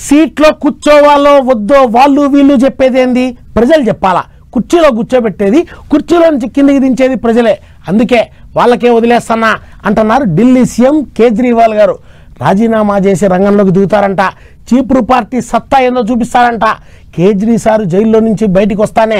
సీట్లో కూర్చోవాలో వద్దో వాళ్ళు వీళ్ళు చెప్పేదేంది ప్రజలు చెప్పాలా. కుర్చీలో కూర్చోబెట్టేది, కుర్చీలో నుంచి కిందికి దించేది ప్రజలే. అందుకే వాళ్ళకే వదిలేస్తున్నా అంటున్నారు ఢిల్లీ సీఎం కేజ్రీవాల్ గారు. రాజీనామా చేసి రంగంలోకి దిగుతారంట. చీపురు పార్టీ సత్తా ఏందో చూపిస్తారంట. కేజ్రీ సారు జైల్లో నుంచి బయటికి వస్తానే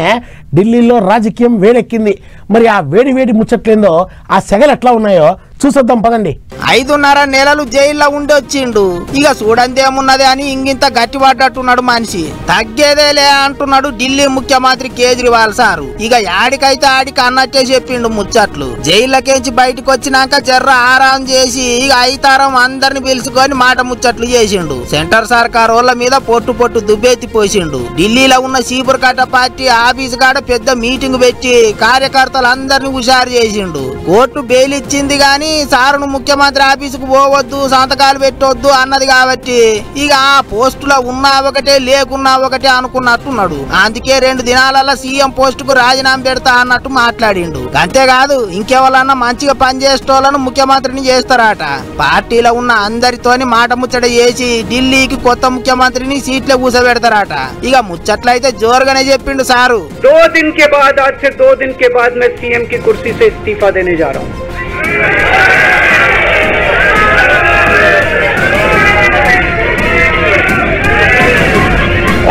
ఢిల్లీలో రాజకీయం వేడెక్కింది. మరి ఆ వేడి వేడి ముచ్చట్లేందో, ఆ సెగలు ఎట్లా ఉన్నాయో చూసొద్దాం పదండి. 5.5 నెలలు జైల్లో ఉండి వచ్చిండు. ఇక చూడందేమున్నది అని ఇంగింత గట్టిపడ్డట్టున్నాడు మనిషి. తగ్గేదేలే అంటున్నాడు ఢిల్లీ ముఖ్యమంత్రి కేజ్రీవాల్ సారు. ఇక యాడికైతే ఆడికి అన్నట్టే చెప్పిండు ముచ్చట్లు. జైల్లోకేంచి బయటకు వచ్చినాక జర్ర ఆరాం చేసి ఇక ఐతారం అందరిని పిలుచుకొని మాట ముచ్చట్లు చేసిండు. సెంటర్ సర్కార్ వాళ్ళ మీద పొట్టు పొట్టు దుబ్బెత్తి పోసిండు. ఢిల్లీలో ఉన్న చీపురుకట్ట పార్టీ ఆఫీస్ కాడ పెద్ద మీటింగ్ పెట్టి కార్యకర్తలందరినీ హుషారు చేసిండు. కోర్టు బెయిల్ ఇచ్చింది గాని సారును ముఖ్యమంత్రి ఆఫీసుకు పోవద్దు, సంతకాలు పెట్టొద్దు అన్నది కాబట్టి ఇక ఆ పోస్టులో ఉన్నా ఒకటే లేకున్నా ఒకటే అనుకున్నట్టున్నాడు. అందుకే 2 దినాలలో సీఎం పోస్టుకు రాజీనామా పెడతా అన్నట్టు మాట్లాడిండు. అంతేకాదు ఇంకెవరన్నా మంచిగా పనిచేసేటోళ్లను ముఖ్యమంత్రిని చేస్తారట. పార్టీలో ఉన్న అందరితోని మాట ముచ్చట చేసి ఢిల్లీకి కొత్త ముఖ్యమంత్రిని సీట్లో కూర్చోబెడతారట. ఇక ముచ్చట్లయితే జోరుగానే చెప్పిండు సారు. 2 दिन के बाद, आज से 2 दिन के बाद मैं सीएम की कुर्सी से इस्तीफा देने जा रहा हूं।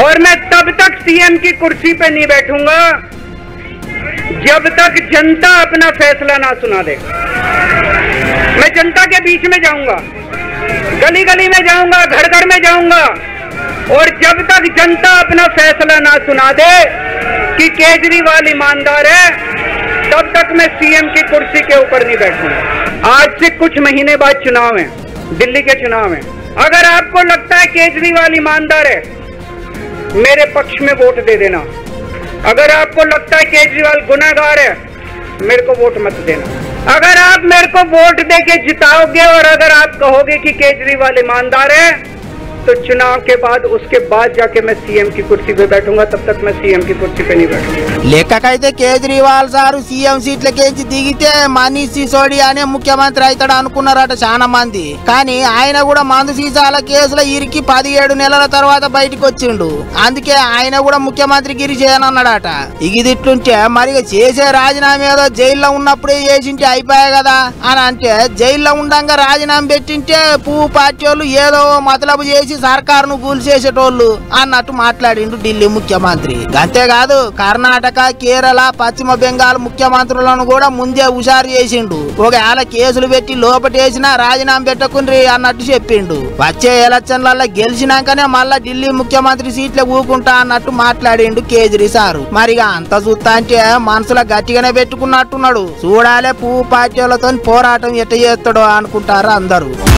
और मैं तब तक सीएम की कुर्सी पे नहीं बैठूंगा जब तक जनता अपना फैसला ना सुना दे। मैं जनता के बीच में जाऊंगा, गली गली में जाऊंगा, घर घर में जाऊंगा, और जब तक जनता अपना फैसला ना सुना दे कि केजरीवाल ईमानदार है, तब तक मैं सीएम की कुर्सी के ऊपर नहीं बैठूंगा। आज से कुछ महीने बाद चुनाव है, दिल्ली के चुनाव है। अगर आपको लगता है केजरीवाल ईमानदार है, मेरे पक्ष में वोट दे देना। अगर आपको लगता है केजरीवाल गुनहगार है, मेरे को वोट मत देना। अगर आप मेरे को वोट देके जिताओगे और अगर आप कहोगे कि केजरीवाल ईमानदार है, तो चुनाव के बाद उसके बाद जाके मैं सीएम की कुर्सी पे बैठूंगा, तब तक मैं सीएम की कुर्सी पे नहीं बैठूंगा। లెక్కకైతే కేజ్రీవాల్ సారు సీఎం సీట్లకేంచి దిగితే మనీష్ సిసోడియా అనే ముఖ్యమంత్రి అవుతాడు అనుకున్నారట చాలా మంది. కానీ ఆయన కూడా మందు సీసాల కేసులో ఇరికి 17 నెలల తర్వాత బయటకు వచ్చిండు. అందుకే ఆయన కూడా ముఖ్యమంత్రి గిరి చేయనన్నాడట. ఇగిదిట్లుంటే మరి చేసే రాజీనామా ఏదో జైల్లో ఉన్నప్పుడే చేసింటే అయిపోయాయి కదా అని అంటే, జైల్లో ఉండంగా రాజీనామా పెట్టింటే పువ్వు పార్టీ వాళ్ళు ఏదో మతలబు చేసి సర్కారును కూల్చేసేటోళ్ళు అన్నట్టు మాట్లాడిండు ఢిల్లీ ముఖ్యమంత్రి. అంతేకాదు కర్ణాటక, కేరళ, పశ్చిమ బెంగాల్ ముఖ్యమంత్రులను కూడా ముందే హుషారు చేసిండు. ఒకవేళ కేసులు పెట్టి లోపటేసినా రాజీనామా పెట్టకుండ్రి అన్నట్టు చెప్పిండు. వచ్చే ఎలక్షన్లలో గెలిచినాకనే మళ్ళా ఢిల్లీ ముఖ్యమంత్రి సీట్లే ఊకుంటా అన్నట్టు మాట్లాడిండు కేజ్రీ సారు. మరిగా అంత చూస్తా అంటే మనసులో గట్టిగానే పెట్టుకున్నట్టున్నాడు. చూడాలే పువ్వు పార్టీలతో పోరాటం ఎట్ట చేస్తాడో అనుకుంటారు అందరూ.